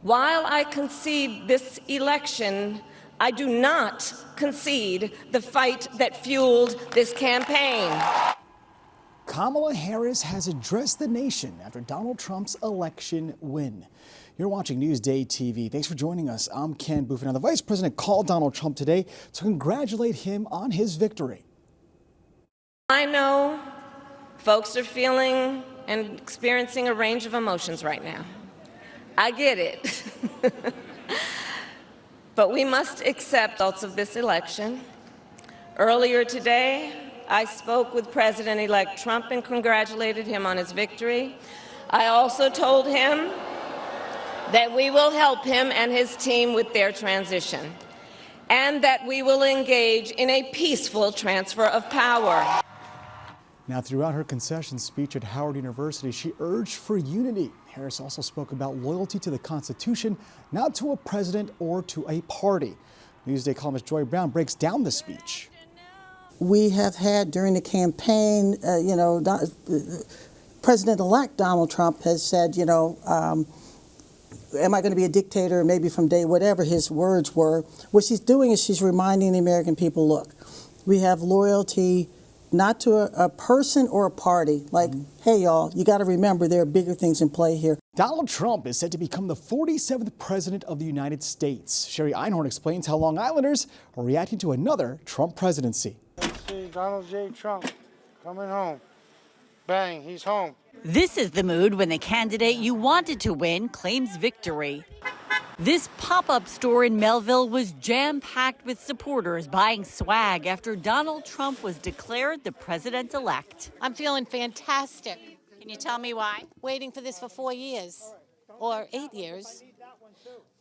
While I concede this election, I do not concede the fight that fueled this campaign. Kamala Harris has addressed the nation after Donald Trump's election win. You're watching Newsday TV. Thanks for joining us. I'm Ken Booth. Now, the vice president called Donald Trump today to congratulate him on his victory. I know folks are feeling and experiencing a range of emotions right now. I get it. But we must accept the results of this election. Earlier today, I spoke with President-elect Trump and congratulated him on his victory. I also told him that we will help him and his team with their transition, and that we will engage in a peaceful transfer of power. Now, throughout her concession speech at Howard University, she urged for unity. Harris also spoke about loyalty to the Constitution, not to a president or to a party. Newsday columnist Joy Brown breaks down the speech. We have had during the campaign, President-elect Donald Trump has said, am I going to be a dictator maybe from day, whatever his words were. What she's doing is she's reminding the American people, look, we have loyalty not to a person or a party. Like, hey, y'all, you got to remember there are bigger things in play here. Donald Trump is set to become the 47th president of the United States. Sherry Einhorn explains how Long Islanders are reacting to another Trump presidency. Let's see, Donald J. Trump coming home. Bang, he's home. This is the mood when the candidate you wanted to win claims victory. This pop-up store in Melville was jam-packed with supporters buying swag after Donald Trump was declared the president-elect. I'm feeling fantastic. Can you tell me why? Waiting for this for 4 years or 8 years.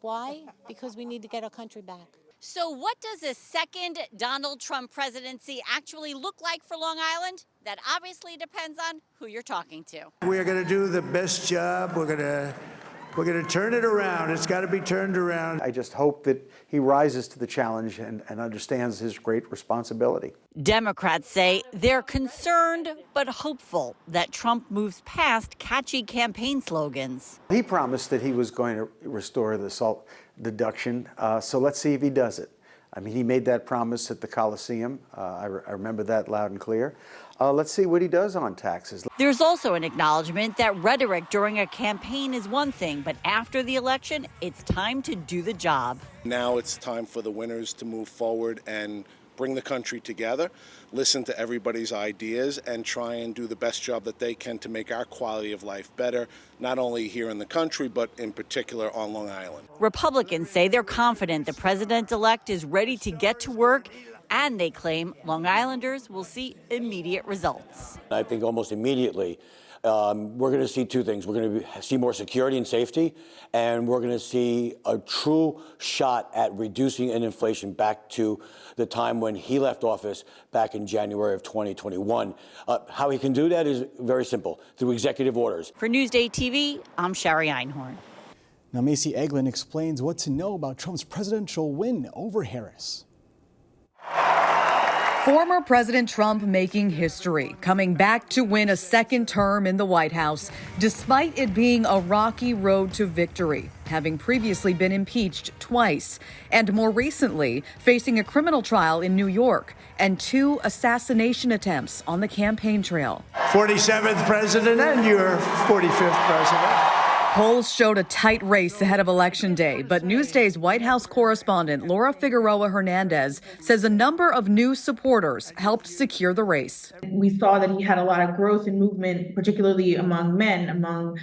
Why? Because we need to get our country back. So what does a second Donald Trump presidency actually look like for Long Island? That obviously depends on who you're talking to. We're going to do the best job. We're going to turn it around. It's got to be turned around. I just hope that he rises to the challenge and understands his great responsibility. Democrats say they're concerned but hopeful that Trump moves past catchy campaign slogans. He promised that he was going to restore the SALT deduction, so let's see if he does it. I mean, he made that promise at the Coliseum. I remember that loud and clear. Let's see what he does on taxes. There's also an acknowledgement that rhetoric during a campaign is one thing, but after the election, it's time to do the job. Now it's time for the winners to move forward and bring the country together, listen to everybody's ideas, and try and do the best job that they can to make our quality of life better, not only here in the country, but in particular on Long Island. Republicans say they're confident the president-elect is ready to get to work, and they claim Long Islanders will see immediate results. I think almost immediately we're going to see two things. We're going to see more security and safety, and we're going to see a true shot at reducing inflation back to the time when he left office back in January of 2021. How he can do that is very simple, through executive orders. For Newsday TV, I'm Sherry Einhorn. Now, Macy Eglin explains what to know about Trump's presidential win over Harris. Former President Trump making history, coming back to win a second term in the White House, despite it being a rocky road to victory, having previously been impeached twice, and more recently facing a criminal trial in New York and 2 assassination attempts on the campaign trail. 47th president and your 45th president. Polls showed a tight race ahead of Election Day, but Newsday's White House correspondent Laura Figueroa Hernandez says a number of new supporters helped secure the race. We saw that he had a lot of growth and movement, particularly among men, among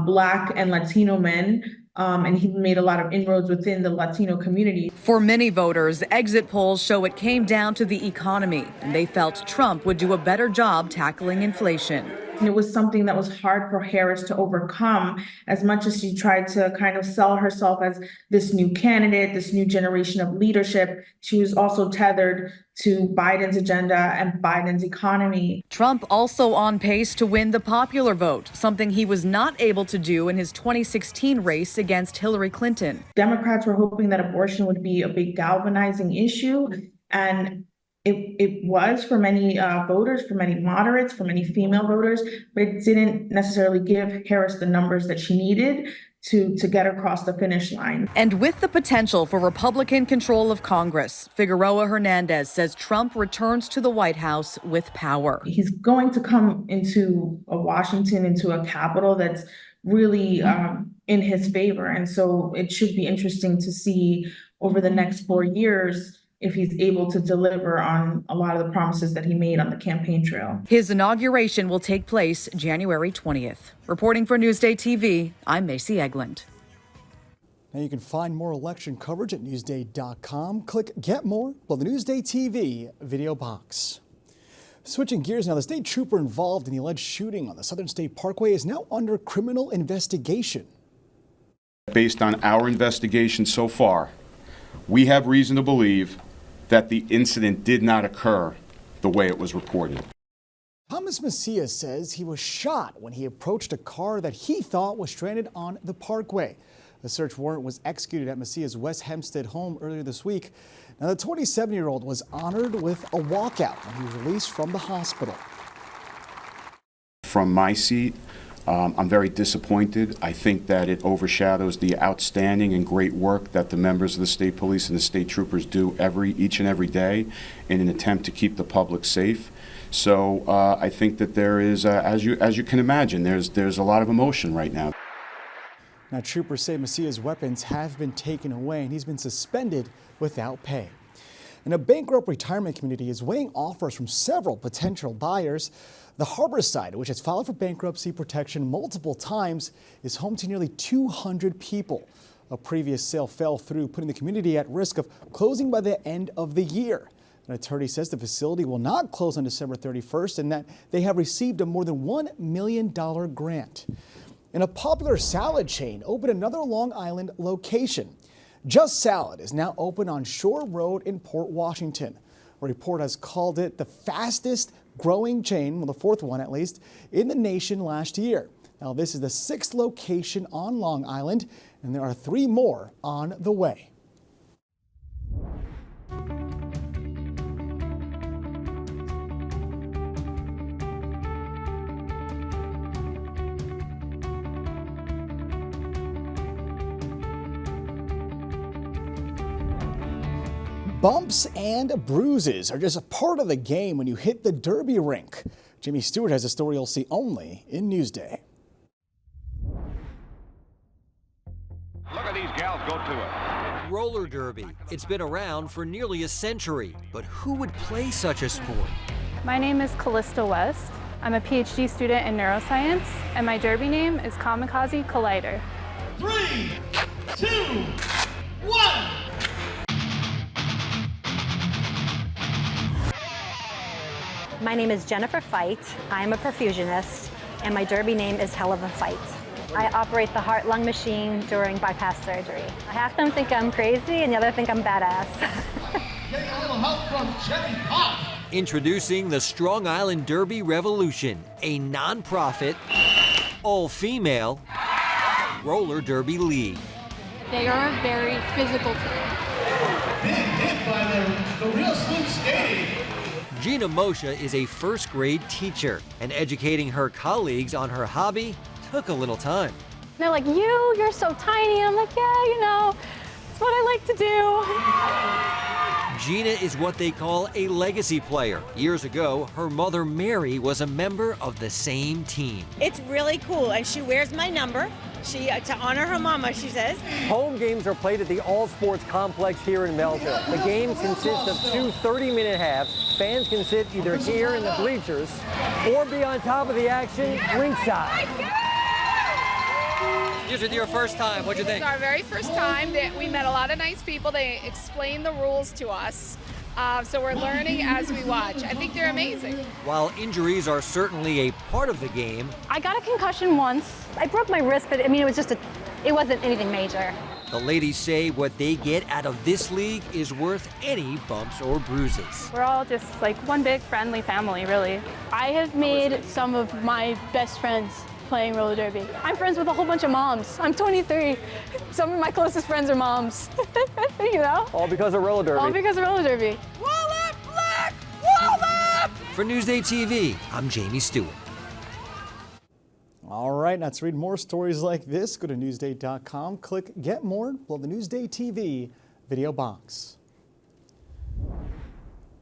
Black and Latino men, and he made a lot of inroads within the Latino community. For many voters, exit polls show it came down to the economy, and they felt Trump would do a better job tackling inflation. And it was something that was hard for Harris to overcome, as much as she tried to kind of sell herself as this new candidate, this new generation of leadership. She was also tethered to Biden's agenda and Biden's economy. Trump also on pace to win the popular vote, something he was not able to do in his 2016 race against Hillary Clinton. Democrats were hoping that abortion would be a big galvanizing issue, and it was for many voters, for many moderates, for many female voters, but it didn't necessarily give Harris the numbers that she needed to get across the finish line. And with the potential for Republican control of Congress, Figueroa Hernandez says Trump returns to the White House with power. He's going to come into Washington, into a Capitol that's really in his favor. And so it should be interesting to see over the next 4 years if he's able to deliver on a lot of the promises that he made on the campaign trail. His inauguration will take place January 20th. Reporting for Newsday TV, I'm Macy Egland. Now you can find more election coverage at newsday.com. Click Get More below the Newsday TV video box. Switching gears now, the state trooper involved in the alleged shooting on the Southern State Parkway is now under criminal investigation. Based on our investigation so far, we have reason to believe that the incident did not occur the way it was reported. Thomas Macias says he was shot when he approached a car that he thought was stranded on the parkway. A search warrant was executed at Macias' West Hempstead home earlier this week. Now, the 27-year-old was honored with a walkout when he was released from the hospital. From my seat, I'm very disappointed. I think that it overshadows the outstanding and great work that the members of the state police and the state troopers do each and every day in an attempt to keep the public safe. So I think that there is, as you can imagine, there's a lot of emotion right now. Now, troopers say Macias' weapons have been taken away and he's been suspended without pay. And a bankrupt retirement community is weighing offers from several potential buyers. The Harborside, which has filed for bankruptcy protection multiple times, is home to nearly 200 people. A previous sale fell through, putting the community at risk of closing by the end of the year. An attorney says the facility will not close on December 31st and that they have received a more than $1 million grant. And a popular salad chain opened another Long Island location. Just Salad is now open on Shore Road in Port Washington. A report has called it the fastest growing chain, well, the fourth one at least, in the nation last year. Now, this is the 6th location on Long Island, and there are 3 more on the way. Bumps and bruises are just a part of the game when you hit the derby rink. Jimmy Stewart has a story you'll see only in Newsday. Look at these gals go to it. Roller derby. It's been around for nearly a century, but who would play such a sport? My name is Callista West. I'm a PhD student in neuroscience, and my derby name is Kamikaze Collider. 3, 2, 1. My name is Jennifer Fight. I'm a perfusionist, and my derby name is Hell of a Fight. I operate the heart-lung machine during bypass surgery. Half of them think I'm crazy, and the other think I'm badass. Getting a little help from Jenny Pop. Introducing the Strong Island Derby Revolution, a non-profit, all-female roller derby league. They are a very physical team. Big hit by the real Slim skating. Gina Moshe is a first-grade teacher, and educating her colleagues on her hobby took a little time. They're like, you're so tiny. And I'm like, yeah, it's what I like to do. Gina is what they call a legacy player. Years ago, her mother Mary was a member of the same team. It's really cool, and she wears my number. To honor her mama, she says. Home games are played at the All Sports Complex here in Melville. The games consist of 2 30-minute halves. Fans can sit either here in the bleachers or be on top of the action ringside. This is your first time. What'd you think? It's our very first time. We met a lot of nice people. They explained the rules to us. So we're learning as we watch. I think they're amazing. While injuries are certainly a part of the game, I got a concussion once. I broke my wrist, but it wasn't anything major. the ladies say what they get out of this league is worth any bumps or bruises. We're all just like one big friendly family, really. I have made some of my best friends playing roller derby. I'm friends with a whole bunch of moms. I'm 23. Some of my closest friends are moms. You know? All because of roller derby. All because of roller derby. Wall up, Black! Wall up! For NewsdayTV, I'm Jamie Stewart. All right, now to read more stories like this, go to Newsday.com, click Get More below the Newsday TV video box.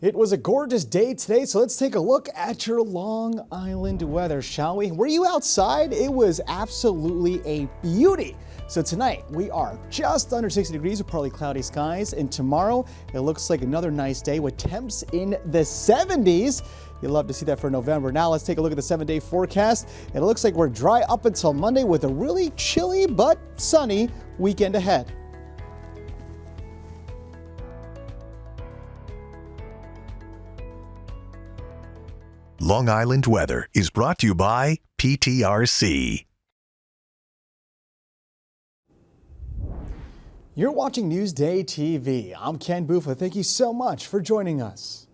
It was a gorgeous day today, so let's take a look at your Long Island weather, shall we? Were you outside? It was absolutely a beauty. So tonight we are just under 60 degrees with partly cloudy skies, and tomorrow it looks like another nice day with temps in the 70s. You'll love to see that for November. Now let's take a look at the 7-day forecast. It looks like we're dry up until Monday with a really chilly but sunny weekend ahead. Long Island weather is brought to you by PTRC. You're watching Newsday TV. I'm Ken Buffa. Thank you so much for joining us.